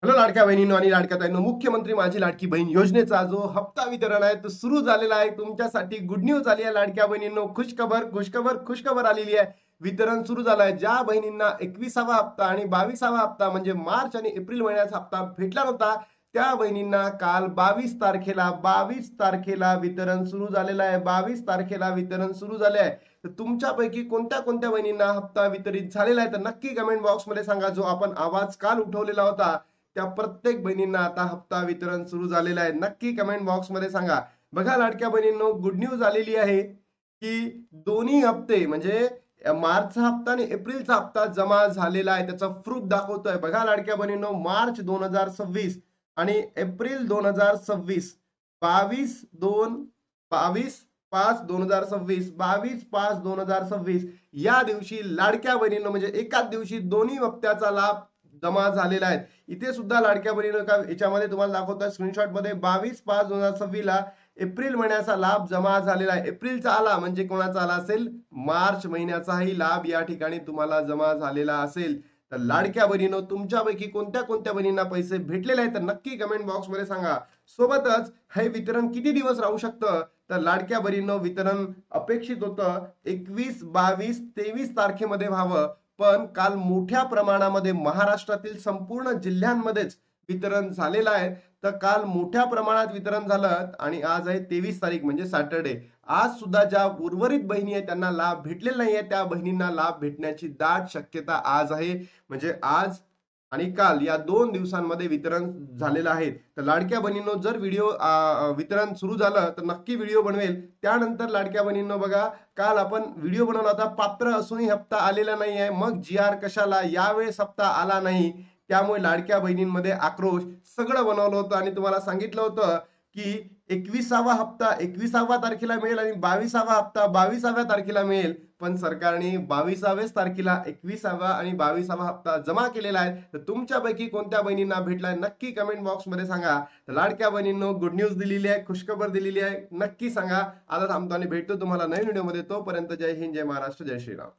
तर लाडक्या बहिणींनो आणि लाडक्या ताईंनो, मुख्यमंत्री माझी लाडकी बहीण योजनेचा जो हप्ता वितरण आहे तो सुरू झालेला आहे. तुमच्यासाठी गुड न्यूज आली आहे लाडक्या बहिणींनो. खुशखबर खुशखबर खुशखबर आलेली आहे. वितरण सुरू झालं आहे. ज्या बहिणींना 21वा हप्ता आणि 22वा हप्ता म्हणजे मार्च आणि एप्रिल महिन्याचा हप्ता भेटला नव्हता, त्या बहिणींना काल 22 तारखेला वितरण सुरू झालेलं आहे. 22 तारखेला वितरण सुरू झाले आहे. तर तुमच्यापैकी कोणत्या कोणत्या बहिणींना हप्ता वितरित झालेला आहे तर नक्की कमेंट बॉक्समध्ये सांगा. जो आपण आवाज काल उठवलेला होता त्या प्रत्येक बहिणींना आता हप्ता वितरण सुरू झालेलं आहे. नक्की कमेंट बॉक्समध्ये सांगा. बघा लाडक्या बहिणींनो, गुड न्यूज आलेली आहे की दोन्ही हप्ते म्हणजे मार्चचा हप्ता आणि एप्रिलचा हप्ता जमा झालेला आहे. त्याचा प्रूफ दाखवतोय. बघा लाडक्या बहिणींनो, मार्च 2026 आणि एप्रिल 2026, 22/5/2026, 22/5/2026 या दिवशी लाडक्या बहिणींनो म्हणजे एकाच दिवशी दोन्ही हप्त्याचा लाभ जमा झालेला आहे. इथे सुद्धा लाडक्या बहिणींनो का याच्यामध्ये तुम्हाला दाखवतोय स्क्रीनशॉट मध्ये 22/5/2026 ला एप्रिल महिन्याचा लाभ जमा झालेला आहे. एप्रिलचा आला म्हणजे कोणाचा आला असेल, मार्च महिन्याचाही लाभ या ठिकाणी तुम्हाला जमा झालेला असेल. तर लाडक्या बहिणींनो, तुमच्यापैकी कोणत्या कोणत्या बहिणींना पैसे भेटलेले आहेत तर नक्की कमेंट बॉक्स मध्ये सांगा. सोबतच हे वितरण किती दिवस राहू शकतं तर लाडक्या बहिणींनो, वितरण अपेक्षित होतं 21, 22, 23 तारखेमध्ये व्हावं, पण काल मोठ्या प्रमाणामध्ये महाराष्ट्रातील संपूर्ण जिल्ह्यांमध्येच वितरण झालेलं आहे. तर काल मोठ्या प्रमाणात वितरण झालं आणि आज आहे 23 तारीख म्हणजे सॅटर्डे. आज सुद्धा ज्या उर्वरित बहिणी आहेत त्यांना लाभ भेटलेला नाहीये, त्या बहिणींना लाभ भेटण्याची दाट शक्यता आज आहे. म्हणजे आज आणि काल या 2 दिवसांमध्ये वितरण झालेलं आहे. तर लाडक्या बहिणींनो, जर व्हिडिओ वितरण सुरू झालं तर नक्की व्हिडिओ बनवेल. त्यानंतर लाडक्या बहिणींनो बघा, काल आपण व्हिडिओ बनवला होता, पात्र असूनही हप्ता आलेला नाही आहे, मग जी आर कशाला, यावेळेस हप्ता आला नाही. त्यामुळे लाडक्या बहिणींमध्ये आक्रोश, सगळं बनवलं होतं आणि तुम्हाला सांगितलं होतं की 21वा हप्ता 21व्या तारखेला मिळेल आणि 22वा हप्ता 22व्या तारखेला मिळेल. पण सरकारने 22व्याच तारखेला 21वा आणि 22वा हप्ता जमा केलेला आहे. तर तुमच्यापैकी कोणत्या बहिणींना भेटलाय नक्की कमेंट बॉक्स मध्ये सांगा. तर लाडक्या बहिणींनो, गुड न्यूज दिलेली आहे, खुशखबर दिलेली आहे, नक्की सांगा. आता थांबतो आणि भेटतो तुम्हाला नवीन व्हिडिओ मध्ये. तोपर्यंत जय हिंद, जय महाराष्ट्र, जय श्रीराम.